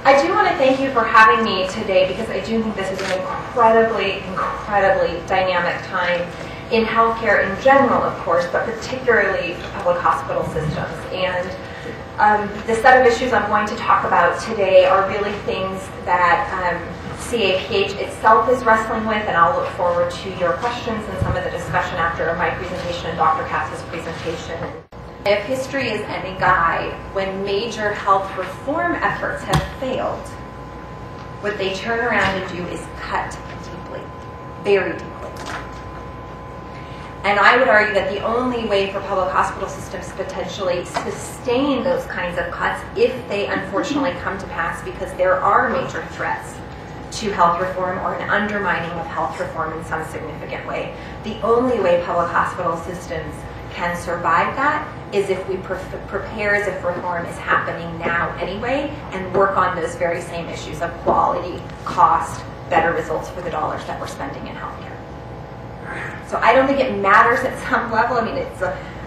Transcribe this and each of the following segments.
I do want to thank you for having me today because I do think this is an incredibly dynamic time in healthcare in general, of course, but particularly for public hospital systems. And the set of issues I'm going to talk about today are really things that CAPH itself is wrestling with, and I'll look forward to your questions and some of the discussion after my presentation and Dr. Katz's presentation. If history is any guide, when major health reform efforts have failed, what they turn around and do is cut deeply, very deeply. And I would argue that the only way for public hospital systems to potentially sustain those kinds of cuts, if they unfortunately come to pass, because there are major threats to health reform or an undermining of health reform in some significant way, the only way public hospital systems can survive that is if we prepare as if reform is happening now anyway and work on those very same issues of quality, cost, better results for the dollars that we're spending in healthcare. So I don't think it matters at some level. I mean,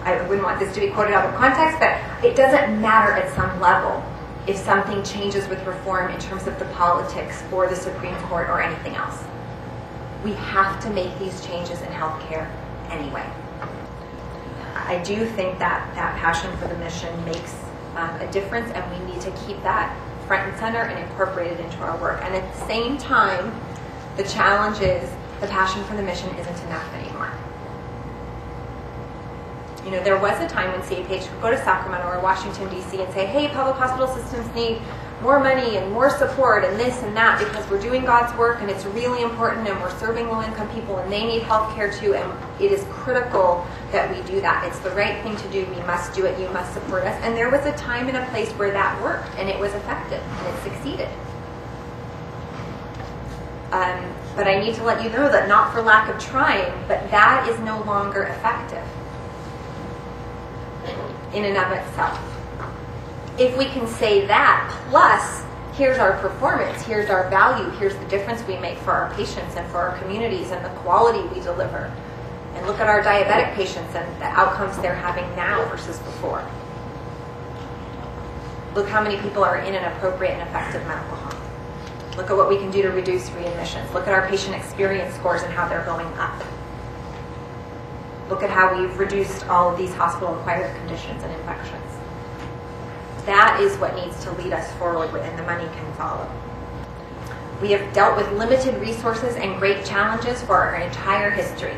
I wouldn't want this to be quoted out of context, but it doesn't matter at some level if something changes with reform in terms of the politics or the Supreme Court or anything else. We have to make these changes in healthcare anyway. I do think that that passion for the mission makes a difference, and we need to keep that front and center and incorporate it into our work. And at the same time, the challenge is the passion for the mission isn't enough anymore. You know, there was a time when CAPH could go to Sacramento or Washington, D.C. and say, hey, public hospital systems need more money and more support and this and that because we're doing God's work and it's really important and we're serving low-income people and they need health care too, and it is critical that we do that. It's the right thing to do. We must do it. You must support us. And there was a time and a place where that worked and it was effective and it succeeded. But I need to let you know that not for lack of trying, but that is no longer effective in and of itself. If we can say that, plus here's our performance, here's our value, here's the difference we make for our patients and for our communities and the quality we deliver. And look at our diabetic patients and the outcomes they're having now versus before. Look how many people are in an appropriate and effective medical home. Look at what we can do to reduce readmissions. Look at our patient experience scores and how they're going up. Look at how we've reduced all of these hospital-acquired conditions and infections. That is what needs to lead us forward, and the money can follow. We have dealt with limited resources and great challenges for our entire history.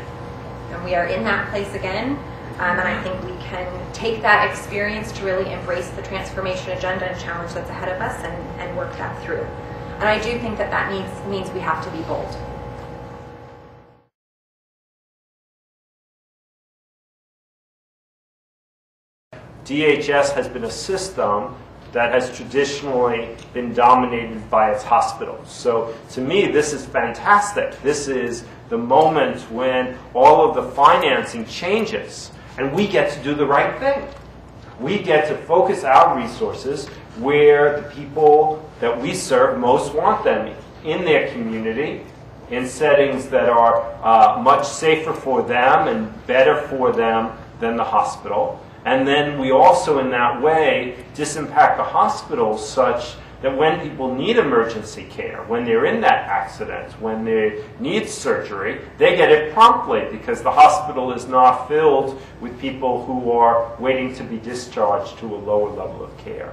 And we are in that place again, and I think we can take that experience to really embrace the transformation agenda and challenge that's ahead of us and work that through. And I do think that means we have to be bold. DHS has been a system that has traditionally been dominated by its hospitals. So to me, this is fantastic. This is the moment when all of the financing changes and we get to do the right thing. We get to focus our resources where the people that we serve most want them, in their community, in settings that are much safer for them and better for them than the hospital. And then we also, in that way, disimpact the hospitals such that when people need emergency care, when they're in that accident, when they need surgery, they get it promptly because the hospital is not filled with people who are waiting to be discharged to a lower level of care.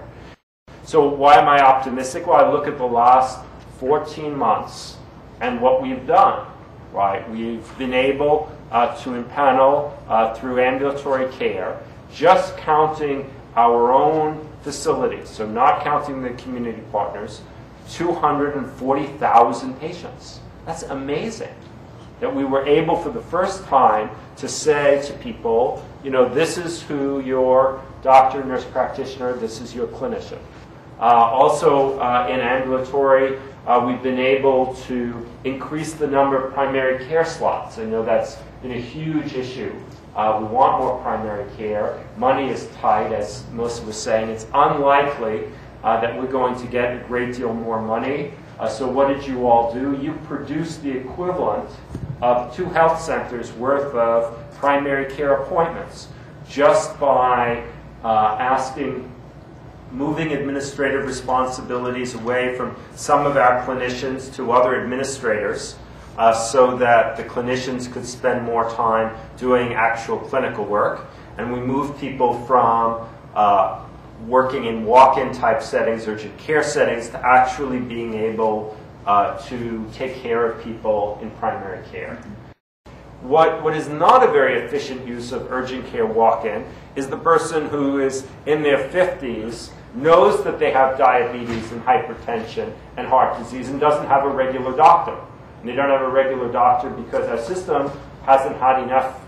So why am I optimistic? Well, I look at the last 14 months and what we've done, right? We've been able to impanel through ambulatory care, just counting our own facilities, so not counting the community partners, 240,000 patients. That's amazing that we were able for the first time to say to people, you know, this is who your doctor, nurse practitioner, this is your clinician. Also in ambulatory, we've been able to increase the number of primary care slots. I know that's been a huge issue. We want more primary care. Money is tight, as Melissa was saying. It's unlikely that we're going to get a great deal more money. So what did you all do? You produced the equivalent of 2 health centers worth of primary care appointments just by asking moving administrative responsibilities away from some of our clinicians to other administrators so that the clinicians could spend more time doing actual clinical work. And we moved people from working in walk-in type settings, urgent care settings, to actually being able to take care of people in primary care. What is not a very efficient use of urgent care walk-in is the person who is in their 50s, knows that they have diabetes and hypertension and heart disease, and doesn't have a regular doctor. And they don't have a regular doctor because our system hasn't had enough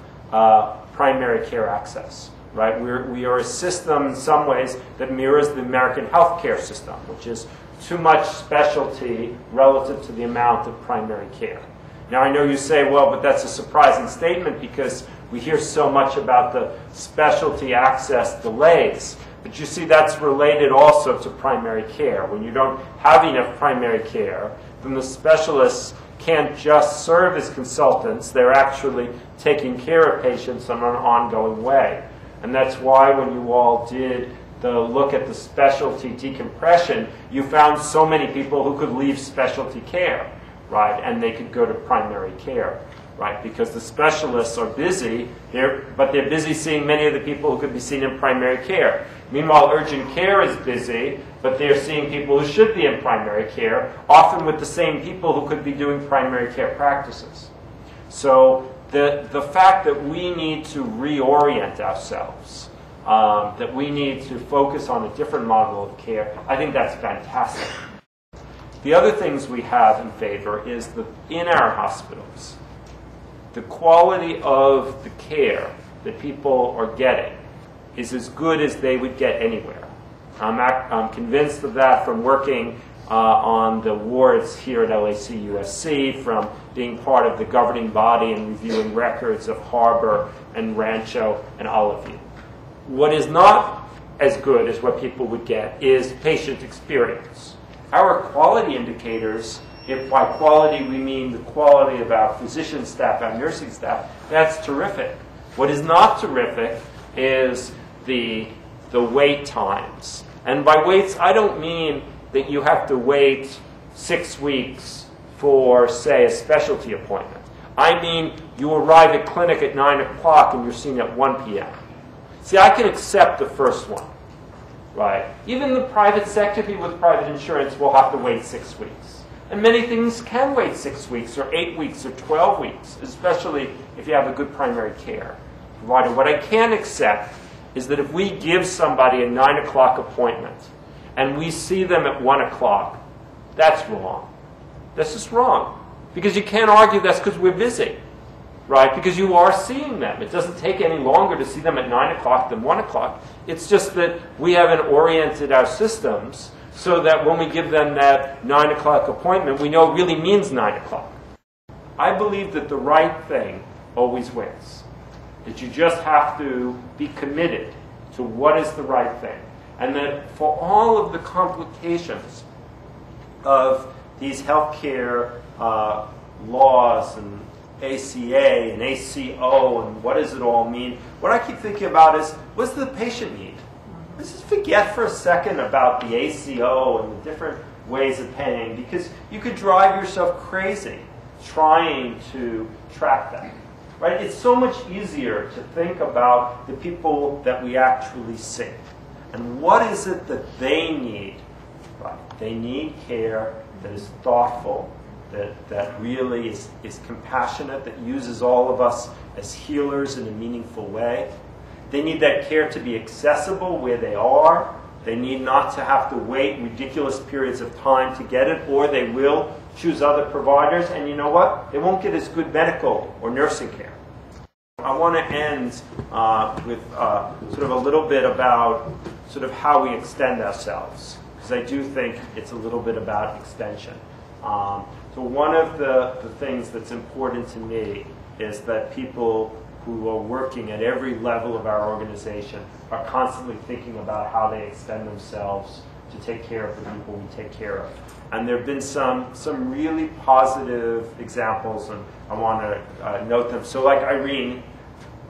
primary care access. Right? We are a system in some ways that mirrors the American healthcare system, which is too much specialty relative to the amount of primary care. Now, I know you say, well, but that's a surprising statement because we hear so much about the specialty access delays. But you see, that's related also to primary care. When you don't have enough primary care, then the specialists can't just serve as consultants. They're actually taking care of patients in an ongoing way. And that's why when you all did the look at the specialty decompression, you found so many people who could leave specialty care, right? And they could go to primary care, right? Because the specialists are busy, but they're busy seeing many of the people who could be seen in primary care. Meanwhile, urgent care is busy, but they're seeing people who should be in primary care, often with the same people who could be doing primary care practices. So the fact that we need to reorient ourselves, that we need to focus on a different model of care, I think that's fantastic. The other things we have in favor is that in our hospitals, the quality of the care that people are getting is as good as they would get anywhere. I'm convinced of that from working on the wards here at LAC-USC, from being part of the governing body and reviewing records of Harbor and Rancho and Oliveview. What is not as good as what people would get is patient experience. Our quality indicators, if by quality we mean the quality of our physician staff, our nursing staff, that's terrific. What is not terrific is the wait times. And by waits, I don't mean that you have to wait 6 weeks for, say, a specialty appointment. I mean you arrive at clinic at 9 o'clock and you're seen at 1 p.m. See, I can accept the first one, right? Even the private sector, people with private insurance will have to wait 6 weeks. And many things can wait 6 weeks or 8 weeks or 12 weeks, especially if you have a good primary care provider. What I can accept is that if we give somebody a 9 o'clock appointment and we see them at 1 o'clock, that's wrong. That's just wrong. Because you can't argue that's because we're busy, right? Because you are seeing them. It doesn't take any longer to see them at 9 o'clock than 1 o'clock. It's just that we haven't oriented our systems so that when we give them that 9 o'clock appointment, we know it really means 9 o'clock. I believe that the right thing always wins. That you just have to be committed to what is the right thing. And that for all of the complications of these healthcare laws and ACA and ACO and what does it all mean, what I keep thinking about is, what's the patient need? Let's just forget for a second about the ACO and the different ways of paying, because you could drive yourself crazy trying to track that. Right? It's so much easier to think about the people that we actually see. And what is it that they need? Right? They need care that is thoughtful, that really is compassionate, that uses all of us as healers in a meaningful way. They need that care to be accessible where they are. They need not to have to wait ridiculous periods of time to get it, or they will choose other providers, and you know what? They won't get as good medical or nursing care. I want to end with sort of a little bit about sort of how we extend ourselves, because I do think it's a little bit about extension. So one of the things that's important to me is that people who are working at every level of our organization are constantly thinking about how they extend themselves to take care of the people we take care of. And there have been some really positive examples, and I want to note them. So like Irene,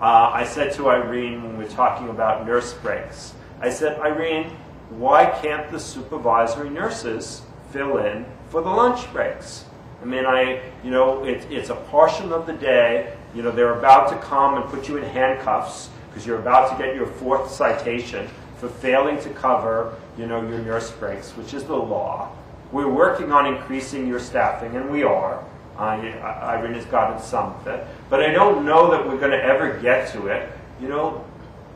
I said to Irene when we were talking about nurse breaks, I said, Irene, why can't the supervisory nurses fill in for the lunch breaks? I mean, it's a portion of the day. They're about to come and put you in handcuffs because you're about to get your 4th citation for failing to cover, your nurse breaks, which is the law. We're working on increasing your staffing, and we are. Irene has gotten some of it. But I don't know that we're going to ever get to it.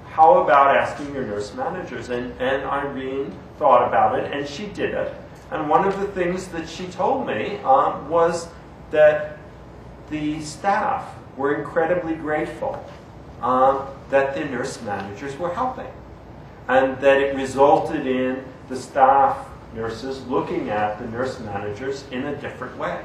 How about asking your nurse managers? And Irene thought about it, and she did it. And one of the things that she told me was that the staff were incredibly grateful that the nurse managers were helping. And that it resulted in the staff nurses looking at the nurse managers in a different way.